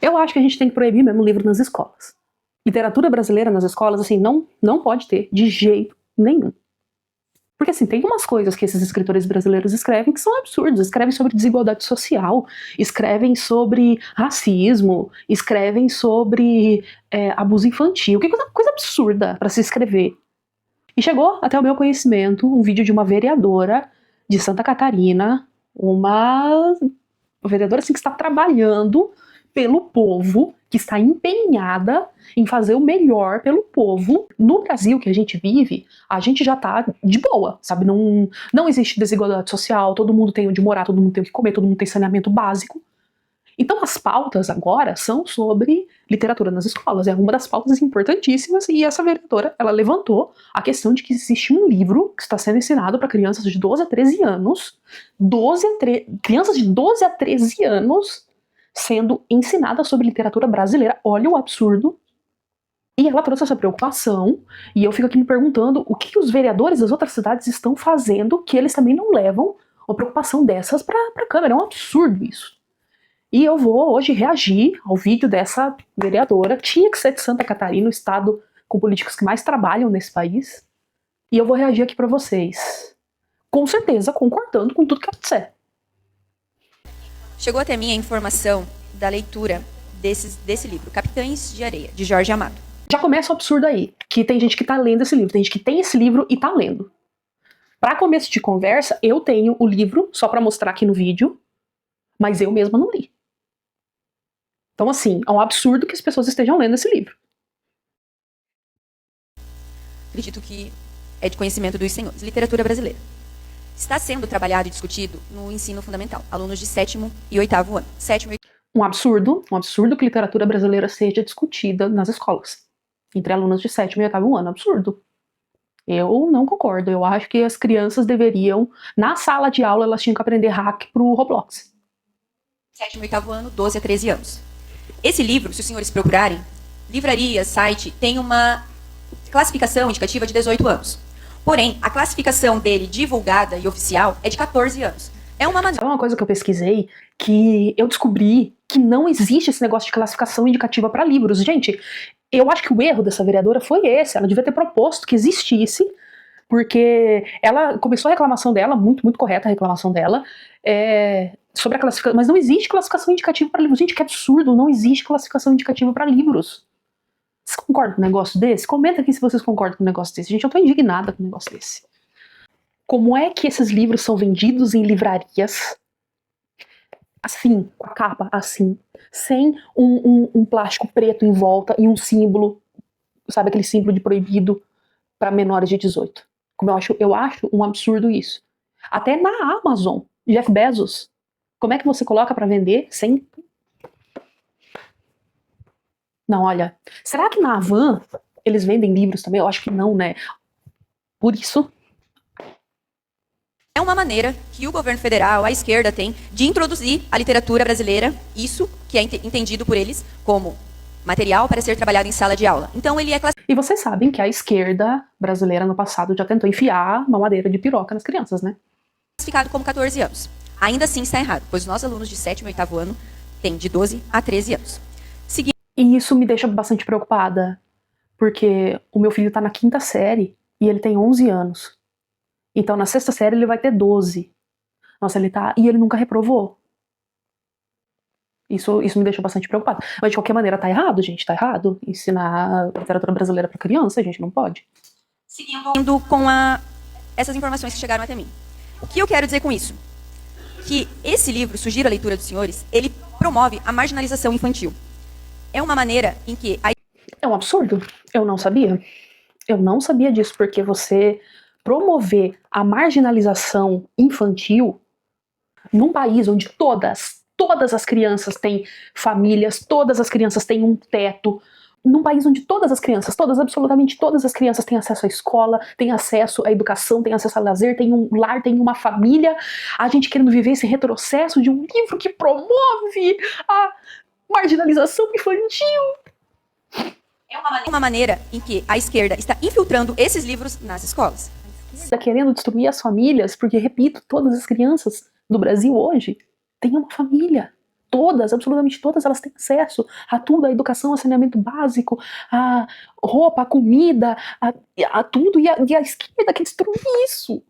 Eu acho que a gente tem que proibir mesmo livro nas escolas. Literatura brasileira nas escolas, assim, não pode ter de jeito nenhum. Porque, assim, tem umas coisas que esses escritores brasileiros escrevem que são absurdas. Escrevem sobre desigualdade social, escrevem sobre racismo, escrevem sobre abuso infantil. Que coisa absurda para se escrever. E chegou até o meu conhecimento um vídeo de uma vereadora de Santa Catarina, uma vereadora assim, que está trabalhando pelo povo, que está empenhada em fazer o melhor pelo povo. No Brasil que a gente vive, a gente já tá de boa, sabe? Não existe desigualdade social, todo mundo tem onde morar, todo mundo tem o que comer, todo mundo tem saneamento básico. Então as pautas agora são sobre literatura nas escolas, é uma das pautas importantíssimas, e essa vereadora, ela levantou a questão de que existe um livro que está sendo ensinado para crianças de 12 a 13 anos, crianças de 12 a 13 anos sendo ensinadas sobre literatura brasileira. Olha o absurdo. E ela trouxe essa preocupação, e eu fico aqui me perguntando o que os vereadores das outras cidades estão fazendo que eles também não levam uma preocupação dessas para a Câmara. É um absurdo isso. E eu vou hoje reagir ao vídeo dessa vereadora. Tinha que ser de Santa Catarina, o estado com políticos que mais trabalham nesse país. E eu vou reagir aqui para vocês. Com certeza concordando com tudo que ela disser. Chegou até mim a informação da leitura desse livro, Capitães de Areia, de Jorge Amado. Já começa o absurdo aí, que tem gente que tá lendo esse livro, tem gente que tem esse livro e tá lendo. Para começo de conversa, eu tenho o livro, só para mostrar aqui no vídeo, mas eu mesma não li. Então, assim, é um absurdo que as pessoas estejam lendo esse livro. Acredito que é de conhecimento dos senhores. Literatura brasileira. Está sendo trabalhado e discutido no ensino fundamental. Alunos de 7º e 8º ano. Um absurdo que literatura brasileira seja discutida nas escolas. Entre alunos de 7º e 8º ano. Absurdo. Eu não concordo. Eu acho que as crianças deveriam, na sala de aula, elas tinham que aprender hack pro Roblox. 7º e 8º ano, 12 a 13 anos. Esse livro, se os senhores procurarem, livraria, site, tem uma classificação indicativa de 18 anos. Porém, a classificação dele divulgada e oficial é de 14 anos. É uma maneira... Sabe uma coisa que eu pesquisei? Que eu descobri que não existe esse negócio de classificação indicativa para livros. Gente, eu acho que o erro dessa vereadora foi esse. Ela devia ter proposto que existisse, porque ela começou a reclamação dela, muito, muito correta a reclamação dela, sobre a classificação, mas não existe classificação indicativa para livros. Gente, que absurdo, não existe classificação indicativa para livros. Vocês concordam com um negócio desse? Comenta aqui se vocês concordam com um negócio desse. Gente, eu tô indignada com um negócio desse. Como é que esses livros são vendidos em livrarias, assim, com a capa assim, sem um plástico preto em volta e um símbolo, sabe, aquele símbolo de proibido para menores de 18. Como eu acho um absurdo isso. Até na Amazon, Jeff Bezos, como é que você coloca para vender sem... Não, olha, será que na Havan eles vendem livros também? Eu acho que não, né? Por isso... É uma maneira que o governo federal, a esquerda tem, de introduzir a literatura brasileira, isso que é entendido por eles como material para ser trabalhado em sala de aula. Então ele é classificado... E vocês sabem que a esquerda brasileira no passado já tentou enfiar uma madeira de piroca nas crianças, né? Classificado como 14 anos. Ainda assim está errado, pois os nossos alunos de 7º e 8º ano têm de 12 a 13 anos. E isso me deixa bastante preocupada, porque o meu filho tá na 5ª série e ele tem 11 anos. Então na 6ª série ele vai ter 12. Nossa, e ele nunca reprovou. Isso me deixou bastante preocupada. Mas de qualquer maneira tá errado, gente, tá errado. Ensinar literatura brasileira pra criança, a gente não pode. Seguindo com essas informações que chegaram até mim. O que eu quero dizer com isso? Que esse livro, Sugiro a Leitura dos Senhores, ele promove a marginalização infantil. É uma maneira em que... É um absurdo. Eu não sabia. Eu não sabia disso, porque você promover a marginalização infantil num país onde todas as crianças têm famílias, todas as crianças têm um teto, num país onde absolutamente todas as crianças têm acesso à escola, têm acesso à educação, têm acesso a lazer, têm um lar, têm uma família, a gente querendo viver esse retrocesso de um livro que promove a marginalização infantil. É uma maneira em que a esquerda está infiltrando esses livros nas escolas. Está querendo destruir as famílias, porque, repito, todas as crianças do Brasil hoje têm uma família. todas, absolutamente todas, elas têm acesso a tudo, a educação, a saneamento básico, a roupa, a comida, a tudo, e a esquerda quer destruir isso.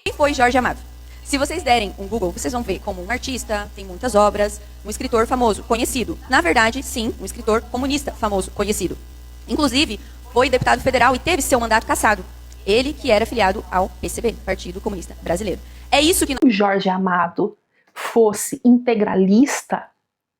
Quem foi Jorge Amado? Se vocês derem um Google, vocês vão ver como um artista, tem muitas obras, um escritor famoso, conhecido. Na verdade, sim, um escritor comunista famoso, conhecido. Inclusive, foi deputado federal e teve seu mandato cassado. Ele que era filiado ao PCB, Partido Comunista Brasileiro. É isso que... O Jorge Amado fosse integralista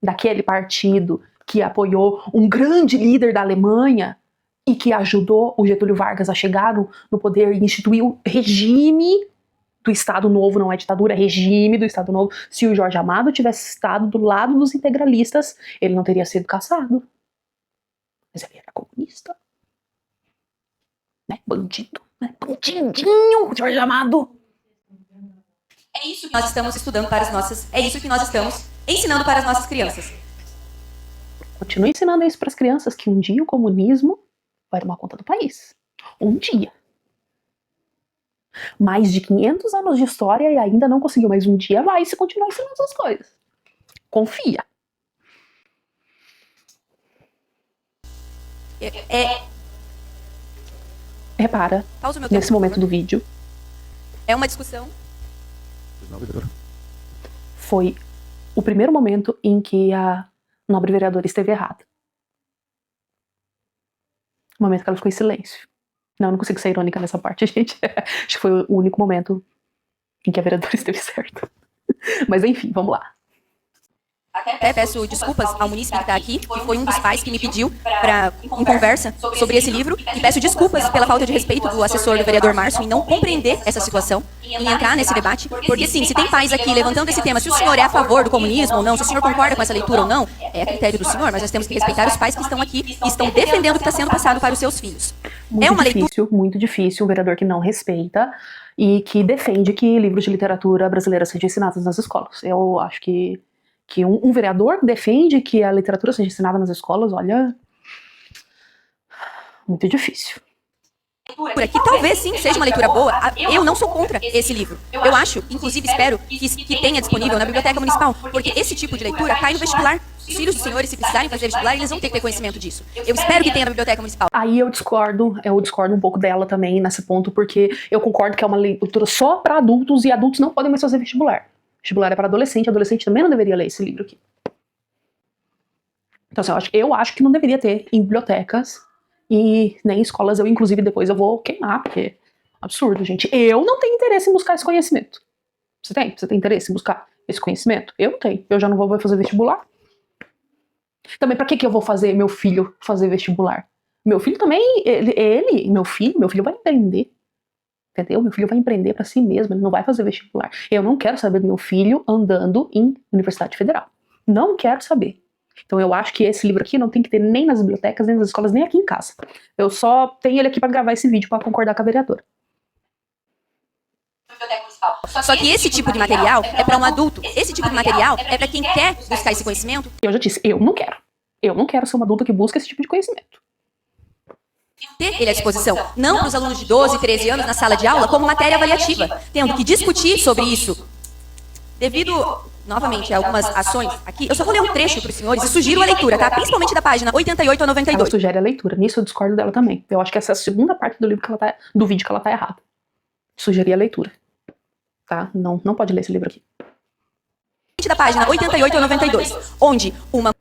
daquele partido que apoiou um grande líder da Alemanha e que ajudou o Getúlio Vargas a chegar no poder e instituir o regime do Estado Novo, não é ditadura, é regime do Estado Novo. Se o Jorge Amado tivesse estado do lado dos integralistas, ele não teria sido caçado. Mas ele era comunista. Né? Bandido. Né? Bandidinho, Jorge Amado. É isso que nós estamos estudando para as nossas... É isso que nós estamos ensinando para as nossas crianças. Continue ensinando isso para as crianças, que um dia o comunismo vai tomar conta do país. Um dia. Mais de 500 anos de história e ainda não conseguiu, mas um dia vai se continuar ensinando essas coisas. Confia. Repara, Pausa o meu tempo, nesse momento do vídeo, é uma discussão. foi o primeiro momento em que a nobre vereadora esteve errada. O momento que ela ficou em silêncio. Não consigo ser irônica nessa parte, gente. Acho que foi o único momento em que a vereadora esteve certa. Mas enfim, vamos lá. Até peço desculpas ao munícipe que está aqui, que foi um dos pais que me pediu para em conversa sobre esse livro, e peço desculpas pela falta de respeito do assessor do vereador Márcio em não compreender essa situação, em entrar nesse debate, porque sim, se tem pais aqui levantando esse tema, se o senhor é a favor do comunismo ou não, se o senhor concorda com essa leitura ou não, é a critério do senhor, mas nós temos que respeitar os pais que estão aqui e estão defendendo o que está sendo passado para os seus filhos. Muito difícil, um vereador que não respeita e que defende que livros de literatura brasileira sejam ensinados nas escolas. Eu acho que um vereador defende que a literatura seja ensinada nas escolas, olha, muito difícil. Que talvez sim seja uma leitura boa, eu não sou contra esse livro. Eu acho, inclusive espero que tenha disponível na biblioteca municipal, porque esse tipo de leitura cai no vestibular. Os filhos dos senhores, se precisarem fazer vestibular, eles vão ter que ter conhecimento disso. Eu espero que tenha na biblioteca municipal. Aí eu discordo um pouco dela também nesse ponto, porque eu concordo que é uma leitura só para adultos e adultos não podem mais fazer vestibular. Vestibular é para adolescente, adolescente também não deveria ler esse livro aqui. Então assim, eu acho que não deveria ter em bibliotecas e nem em escolas. Eu, inclusive, depois eu vou queimar, porque é absurdo, gente. Eu não tenho interesse em buscar esse conhecimento. Você tem? Você tem interesse em buscar esse conhecimento? Eu não tenho. Eu já não vou fazer vestibular. Também, pra que eu vou fazer meu filho fazer vestibular? Meu filho também, meu filho vai empreender. Entendeu? Meu filho vai empreender pra si mesmo, ele não vai fazer vestibular. Eu não quero saber do meu filho andando em Universidade Federal. Não quero saber. Então eu acho que esse livro aqui não tem que ter nem nas bibliotecas, nem nas escolas, nem aqui em casa. Eu só tenho ele aqui pra gravar esse vídeo pra concordar com a vereadora. Só que esse tipo de material é para um adulto. Esse tipo de material é para quem quer buscar esse conhecimento. Eu já disse, eu não quero. Eu não quero ser uma adulta que busca esse tipo de conhecimento. Ter ele à disposição, não para os alunos de 12, 13 anos na sala de aula como matéria avaliativa, tendo que discutir sobre isso. Devido, novamente, a algumas ações aqui, eu só vou ler um trecho para os senhores e sugiro a leitura, tá? Principalmente da página 88 a 92. Ela sugere a leitura, nisso eu discordo dela também. Eu acho que essa é a segunda parte do livro do vídeo que ela tá errada. Sugerir a leitura. Tá? Não pode ler esse livro aqui. Da página 88 a 92, onde uma...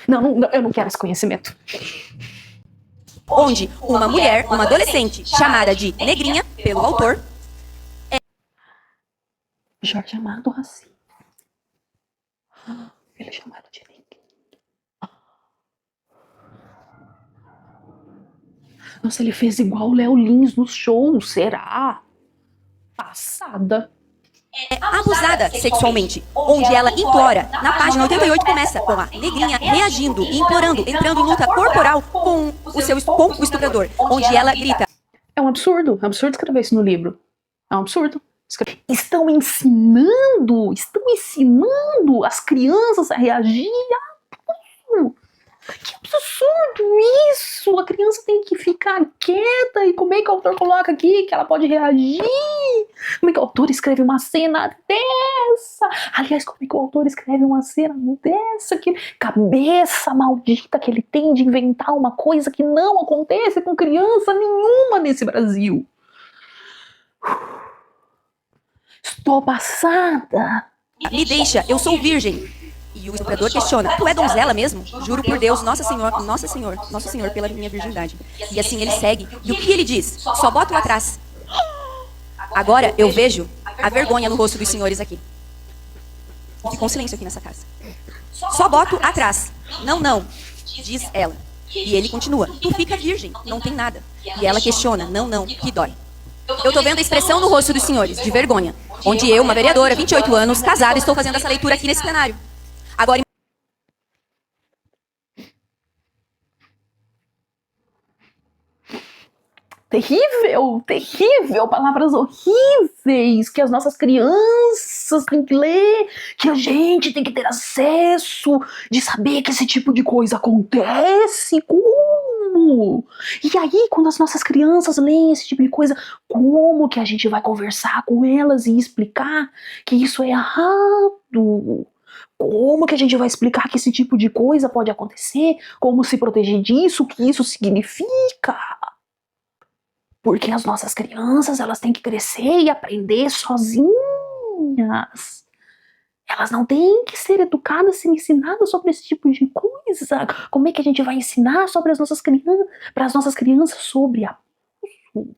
Não, eu não quero esse conhecimento. Onde uma mulher, uma adolescente, chamada de Negrinha, pelo autor... Jorge Amado Raci. Ele chamou ela de Negrinha. Nossa, ele fez igual o Léo Lins nos shows, será? Passada. Abusada sexualmente, onde ela implora. Na página 88 começa com a Negrinha reagindo e implorando, entrando em luta corporal com o estuprador, onde ela grita. É um absurdo escrever isso no livro. É um absurdo. Estão ensinando as crianças a reagir. Que absurdo isso! A criança tem que ficar quieta. E como é que o autor coloca aqui que ela pode reagir? Como é que o autor escreve uma cena dessa? Aliás, como é que o autor escreve uma cena dessa? Que cabeça maldita que ele tem de inventar uma coisa que não acontece com criança nenhuma nesse Brasil. Estou passada. Me deixa, eu sou virgem. E o estuprador questiona, tu é donzela mesmo? Juro por Deus, Nossa Senhor, pela minha virgindade. E assim ele segue. E o que ele diz? Só bota o atrás. Agora eu vejo a vergonha no rosto dos senhores aqui. Ficou um silêncio aqui nessa casa. Só boto atrás. Não, não, diz ela. E ele continua, tu fica virgem, não tem nada. E ela questiona, não, não, que dói. Eu tô vendo a expressão no rosto dos senhores, de vergonha. Onde eu, uma vereadora, 28 anos, casada, estou fazendo essa leitura aqui nesse plenário. Agora, terrível, terrível, palavras horríveis que as nossas crianças têm que ler, que a gente tem que ter acesso, de saber que esse tipo de coisa acontece. Como? E aí, quando as nossas crianças leem esse tipo de coisa, como que a gente vai conversar com elas e explicar que isso é errado? Como que a gente vai explicar que esse tipo de coisa pode acontecer? Como se proteger disso? O que isso significa? Porque as nossas crianças, elas têm que crescer e aprender sozinhas. Elas não têm que ser educadas e ensinadas sobre esse tipo de coisa. Como é que a gente vai ensinar sobre as nossas crianças, para as nossas crianças sobre abuso,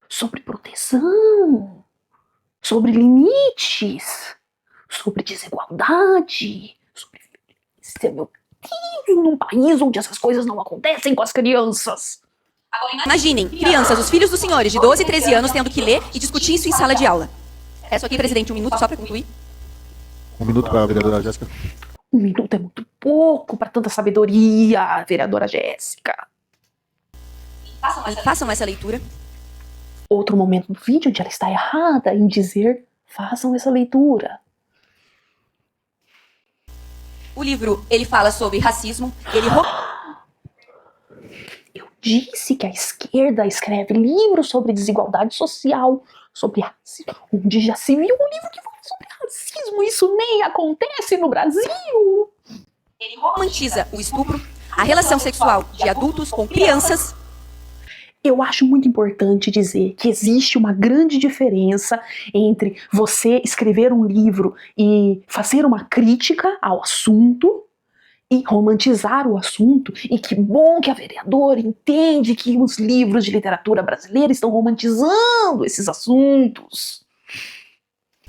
sobre proteção, sobre limites, sobre desigualdade, sobre violência, meu Deus, num país onde essas coisas não acontecem com as crianças. imaginem, crianças, os filhos dos senhores de 12 e 13 anos tendo que ler e discutir isso em sala de aula. Peço aqui, presidente, um minuto só para concluir. Um minuto para a vereadora Jéssica. Um minuto é muito pouco para tanta sabedoria, vereadora Jéssica. Façam essa leitura. Outro momento do vídeo onde ela está errada em dizer, façam essa leitura. O livro, ele fala sobre racismo, Eu disse que a esquerda escreve livros sobre desigualdade social, sobre racismo, onde já se viu um livro que fala sobre racismo. Isso nem acontece no Brasil. ele romantiza o estupro, a relação sexual de adultos com crianças. Eu acho muito importante dizer que existe uma grande diferença entre você escrever um livro e fazer uma crítica ao assunto e romantizar o assunto. E que bom que a vereadora entende que os livros de literatura brasileira estão romantizando esses assuntos.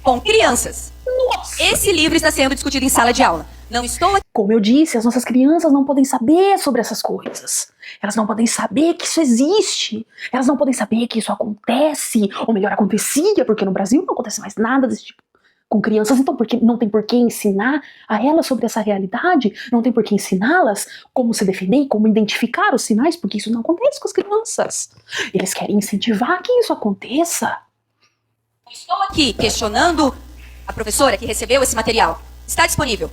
Com crianças. Nossa! Esse livro está sendo discutido em sala de aula. Não estou aqui. Como eu disse, as nossas crianças não podem saber sobre essas coisas. Elas não podem saber que isso existe. Elas não podem saber que isso acontece. Ou melhor, acontecia, porque no Brasil não acontece mais nada desse tipo com crianças. Então não tem por que ensinar a elas sobre essa realidade. Não tem por que ensiná-las como se defender, como identificar os sinais, porque isso não acontece com as crianças. Eles querem incentivar que isso aconteça. Estou aqui questionando a professora que recebeu esse material. Está disponível.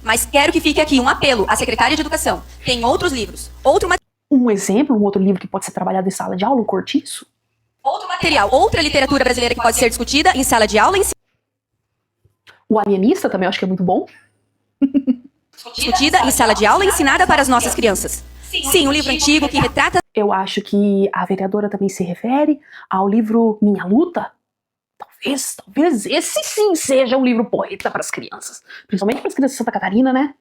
Mas quero que fique aqui um apelo à secretária de Educação. Tem outros livros, Um exemplo, um outro livro que pode ser trabalhado em sala de aula, um cortiço. outro material, outra literatura brasileira que pode ser discutida em sala de aula, O Alienista também eu acho que é muito bom. discutida em sala de aula, ensinada para as nossas crianças. Sim, um livro antigo que retrata. Eu acho que a vereadora também se refere ao livro Minha Luta. Talvez esse sim seja um livro poeta para as crianças. Principalmente para as crianças de Santa Catarina, né?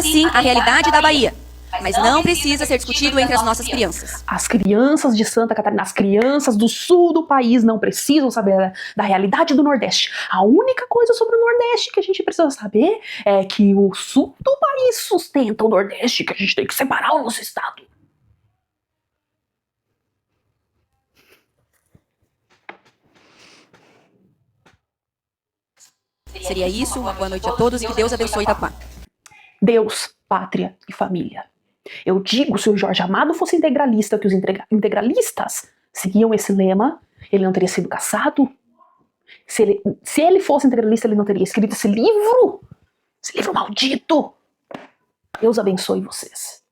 Sim, a realidade da Bahia. Mas não precisa ser discutido entre as nossas crianças. As crianças de Santa Catarina, as crianças do sul do país não precisam saber da realidade do Nordeste. A única coisa sobre o Nordeste que a gente precisa saber é que o sul do país sustenta o Nordeste, que a gente tem que separar o nosso estado. Seria isso, uma boa noite a todos e que Deus abençoe Itaquá. Deus, pátria e família. Eu digo, se o Jorge Amado fosse integralista, que os integralistas seguiam esse lema, ele não teria sido caçado. Se ele fosse integralista, ele não teria escrito esse livro maldito. Deus abençoe vocês.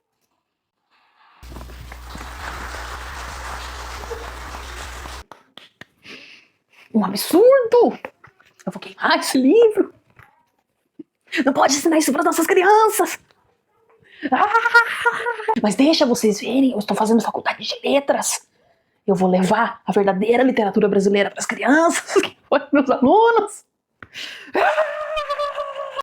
Um absurdo! Eu vou queimar esse livro. Não pode ensinar isso para nossas crianças. Mas deixa vocês verem, eu estou fazendo faculdade de letras. Eu vou levar a verdadeira literatura brasileira para as crianças, que foram meus alunos.